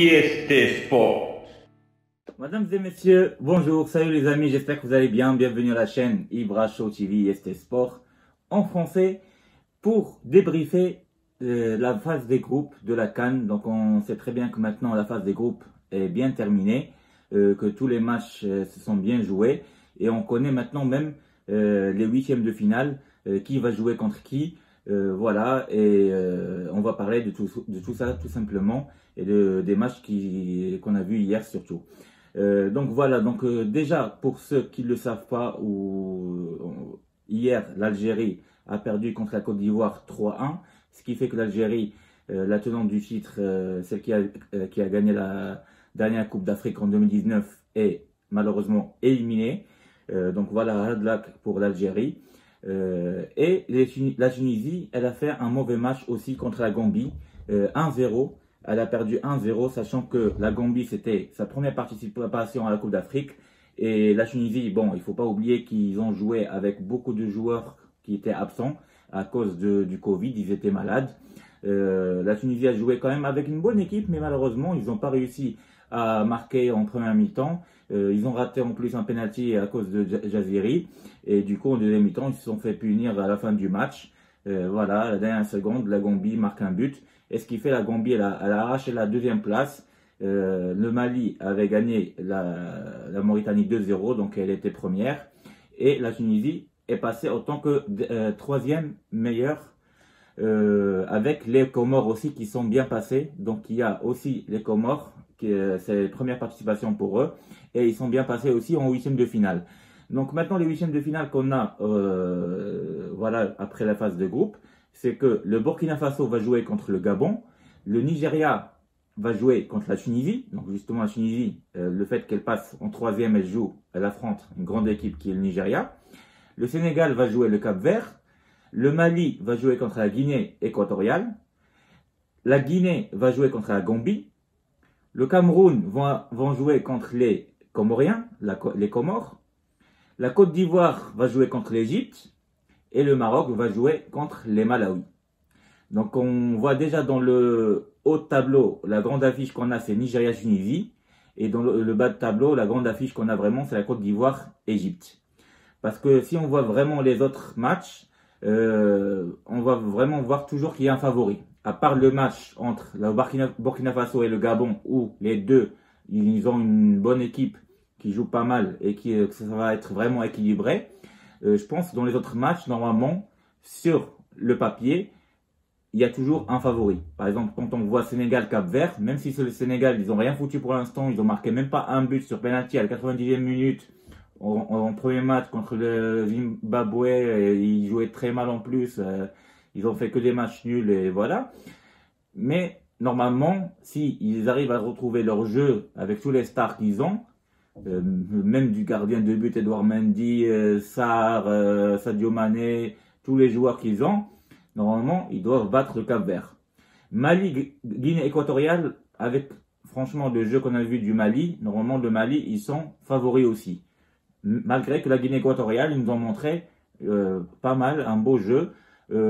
IST Sport. Mesdames et messieurs, bonjour, salut les amis, j'espère que vous allez bien. Bienvenue à la chaîne Ibra Show TV IST Sport en français pour débriefer la phase des groupes de la CAN. Donc on sait très bien que maintenant la phase des groupes est bien terminée, que tous les matchs se sont bien joués et on connaît maintenant même les huitièmes de finale, qui va jouer contre qui. Voilà, et on va parler de tout ça tout simplement et des matchs qu'on a vus hier surtout. Donc voilà, donc déjà pour ceux qui ne le savent pas, hier l'Algérie a perdu contre la Côte d'Ivoire 3-1, ce qui fait que l'Algérie, la tenante du titre, celle qui a gagné la dernière Coupe d'Afrique en 2019, est malheureusement éliminée. Donc voilà, hard luck pour l'Algérie. Et la Tunisie, elle a fait un mauvais match aussi contre la Gambie, 1-0. Elle a perdu 1-0, sachant que la Gambie, c'était sa première participation à la Coupe d'Afrique. Et la Tunisie, bon, il ne faut pas oublier qu'ils ont joué avec beaucoup de joueurs qui étaient absents à cause du Covid, ils étaient malades. La Tunisie a joué quand même avec une bonne équipe, mais malheureusement, ils n'ont pas réussi à marquer en première mi-temps. Ils ont raté en plus un penalty à cause de Jaziri. Et du coup, en deuxième mi-temps, ils se sont fait punir à la fin du match. Voilà, à la dernière seconde, la Gambie marque un but. Et ce qui fait la Gambie, elle a arraché la deuxième place. Le Mali avait gagné la Mauritanie 2-0, donc elle était première. Et la Tunisie est passée en tant que troisième meilleure, avec les Comores aussi qui sont bien passés. Donc il y a aussi les Comores, c'est la première participation pour eux. Et ils sont bien passés aussi en huitième de finale. Donc maintenant les huitièmes de finale qu'on a, voilà, après la phase de groupe, c'est que le Burkina Faso va jouer contre le Gabon, le Nigeria va jouer contre la Tunisie. Donc justement la Tunisie, le fait qu'elle passe en troisième, elle affronte une grande équipe qui est le Nigeria. Le Sénégal va jouer le Cap-Vert, le Mali va jouer contre la Guinée équatoriale, la Guinée va jouer contre la Gambie, le Cameroun vont jouer contre les Comoriens, les Comores, la Côte d'Ivoire va jouer contre l'Égypte et le Maroc va jouer contre les Malawi. Donc on voit déjà dans le haut de tableau, la grande affiche qu'on a, c'est Nigeria-Tunisie. Et dans le bas de tableau, la grande affiche qu'on a vraiment, c'est la Côte d'Ivoire-Égypte. Parce que si on voit vraiment les autres matchs, on va vraiment voir toujours qu'il y a un favori. À part le match entre le Burkina Faso et le Gabon, où les deux, ils ont une bonne équipe qui joue pas mal et que ça va être vraiment équilibré. Je pense que dans les autres matchs, normalement, sur le papier, il y a toujours un favori. Par exemple, quand on voit Sénégal-Cap-Vert, même si c'est le Sénégal, ils n'ont rien foutu pour l'instant, ils ont marqué même pas un but sur penalty à la 90e minute en premier match contre le Zimbabwe, ils jouaient très mal en plus, ils ont fait que des matchs nuls et voilà. Mais normalement, si ils arrivent à retrouver leur jeu avec tous les stars qu'ils ont, même du gardien de but Edouard Mendy, Sarr, Sadio Mané, tous les joueurs qu'ils ont, normalement, ils doivent battre le Cap-Vert. Mali, Guinée équatoriale, avec franchement le jeu qu'on a vu du Mali, normalement le Mali, ils sont favoris aussi. Malgré que la Guinée équatoriale, ils nous ont montré pas mal, un beau jeu,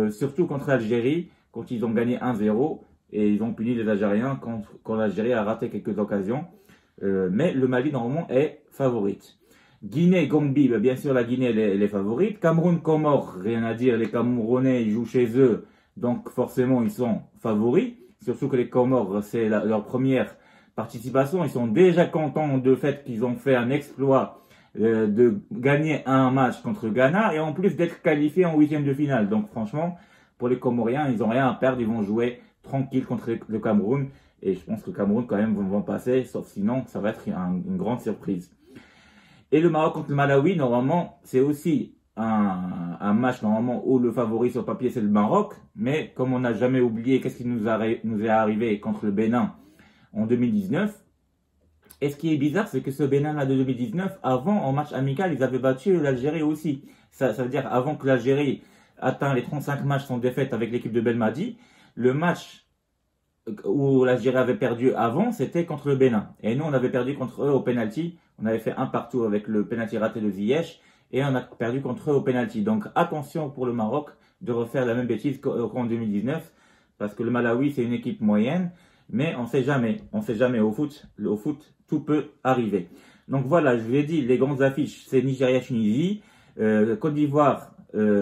surtout contre l'Algérie, quand ils ont gagné 1-0, et ils ont puni les Algériens quand l'Algérie a raté quelques occasions. Mais le Mali, normalement, est favorite. Guinée, Gambie, bien sûr, la Guinée, elle est favorite. Cameroun, Comores, rien à dire. Les Camerounais, ils jouent chez eux. Donc, forcément, ils sont favoris. Surtout que les Comores, c'est leur première participation. Ils sont déjà contents du fait qu'ils ont fait un exploit de gagner un match contre le Ghana et en plus d'être qualifiés en huitième de finale. Donc, franchement, pour les Comoriens, ils n'ont rien à perdre. Ils vont jouer tranquille contre le Cameroun. Et je pense que le Cameroun, quand même, vont passer, sauf sinon, ça va être une grande surprise. Et le Maroc contre le Malawi, normalement, c'est aussi un match, normalement, où le favori sur papier, c'est le Maroc. Mais comme on n'a jamais oublié qu'est-ce qui nous est arrivé contre le Bénin en 2019. Et ce qui est bizarre, c'est que ce Bénin-là de 2019, avant, en match amical, ils avaient battu l'Algérie aussi. Ça veut dire, avant que l'Algérie atteint les 35 matchs sans défaite avec l'équipe de Belmadi, le match où l'Algérie avait perdu avant, c'était contre le Bénin. Et nous, on avait perdu contre eux au penalty. On avait fait un partout avec le penalty raté de Ziyech. Et on a perdu contre eux au penalty. Donc attention pour le Maroc de refaire la même bêtise qu'en 2019. Parce que le Malawi, c'est une équipe moyenne. mais on sait jamais au foot, tout peut arriver. Donc voilà, je vous ai dit, les grandes affiches, c'est Nigeria-Tunisie, Côte d'Ivoire,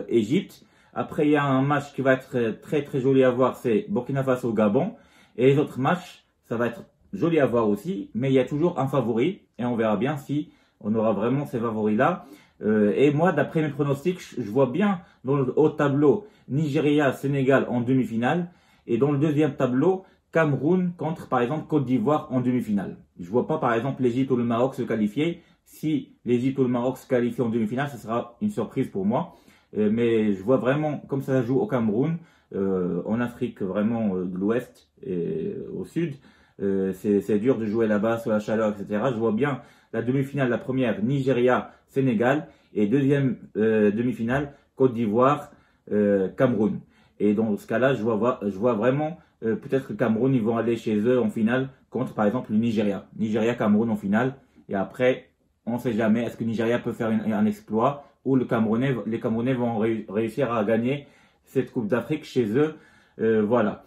Égypte. Après, il y a un match qui va être très très joli à voir, c'est Burkina Faso-Gabon. Et les autres matchs, ça va être joli à voir aussi, mais il y a toujours un favori, et on verra bien si on aura vraiment ces favoris-là. Et moi, d'après mes pronostics, je vois bien dans le haut tableau Nigeria-Sénégal en demi-finale, et dans le deuxième tableau, Cameroun contre, par exemple, Côte d'Ivoire en demi-finale. Je vois pas, par exemple, l'Égypte ou le Maroc se qualifier. Si l'Égypte ou le Maroc se qualifient en demi-finale, ce sera une surprise pour moi. Mais je vois vraiment comme ça joue au Cameroun, en Afrique vraiment de l'Ouest et au Sud. C'est dur de jouer là-bas sur la chaleur, etc. Je vois bien la demi-finale, la première, Nigeria-Sénégal, et deuxième demi-finale, Côte d'Ivoire, Cameroun. Et dans ce cas-là, je vois vraiment peut-être que Cameroun, ils vont aller chez eux en finale contre, par exemple, le Nigeria. Nigeria-Cameroun en finale. Et après, on ne sait jamais, est-ce que Nigeria peut faire un exploit ou les Camerounais vont réussir à gagner cette Coupe d'Afrique chez eux. Voilà.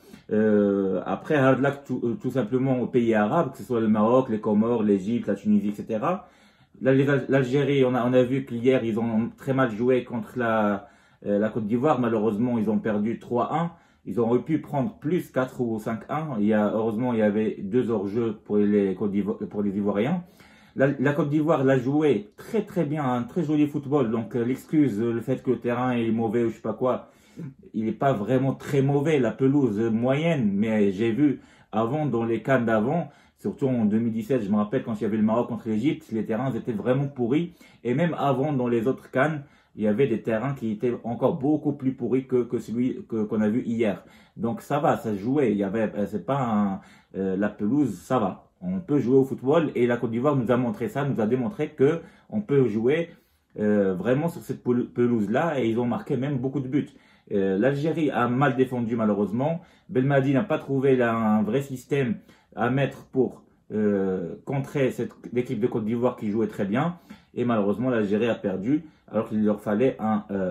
Après, hard luck tout simplement aux pays arabes, que ce soit le Maroc, les Comores, l'Égypte, la Tunisie, etc. L'Algérie, on a vu qu'hier, ils ont très mal joué contre la Côte d'Ivoire. Malheureusement, ils ont perdu 3-1. Ils auraient pu prendre plus 4 ou 5-1. Heureusement, il y avait 2 hors-jeu pour les Ivoiriens. La Côte d'Ivoire l'a joué très très bien, un très joli football. Donc l'excuse, le fait que le terrain est mauvais ou je sais pas quoi, il n'est pas vraiment très mauvais. La pelouse moyenne, mais j'ai vu avant dans les CAN d'avant, surtout en 2017, je me rappelle quand il y avait le Maroc contre l'Égypte, les terrains étaient vraiment pourris. Et même avant dans les autres CAN, il y avait des terrains qui étaient encore beaucoup plus pourris que celui qu'on a vu hier. Donc ça va, ça se jouait. C'est pas la pelouse, ça va. On peut jouer au football et la Côte d'Ivoire nous a montré ça, nous a démontré que on peut jouer vraiment sur cette pelouse-là et ils ont marqué même beaucoup de buts. L'Algérie a mal défendu malheureusement. Belmadi n'a pas trouvé un vrai système à mettre pour contrer l'équipe de Côte d'Ivoire qui jouait très bien. Et malheureusement, l'Algérie a perdu alors qu'il leur fallait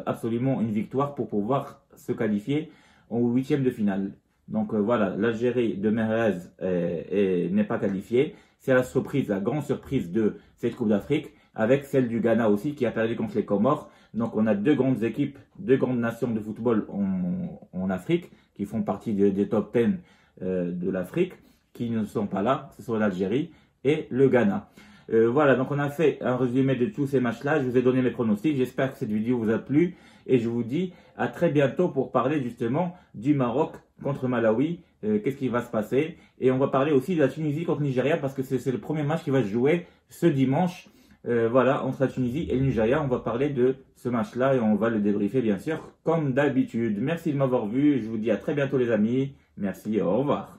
absolument une victoire pour pouvoir se qualifier en huitième de finale. Donc voilà, l'Algérie de Mahrez n'est pas qualifiée. C'est la surprise, la grande surprise de cette Coupe d'Afrique, avec celle du Ghana aussi qui a perdu contre les Comores. Donc on a deux grandes équipes, deux grandes nations de football en Afrique, qui font partie des top 10 de l'Afrique, qui ne sont pas là, ce sont l'Algérie et le Ghana. Voilà, donc on a fait un résumé de tous ces matchs-là. Je vous ai donné mes pronostics. J'espère que cette vidéo vous a plu. Et je vous dis à très bientôt pour parler justement du Maroc contre Malawi. Qu'est-ce qui va se passer? Et on va parler aussi de la Tunisie contre Nigeria parce que c'est le premier match qui va se jouer ce dimanche. Voilà, entre la Tunisie et le Nigeria. On va parler de ce match-là et on va le débriefer bien sûr comme d'habitude. Merci de m'avoir vu. Je vous dis à très bientôt les amis. Merci et au revoir.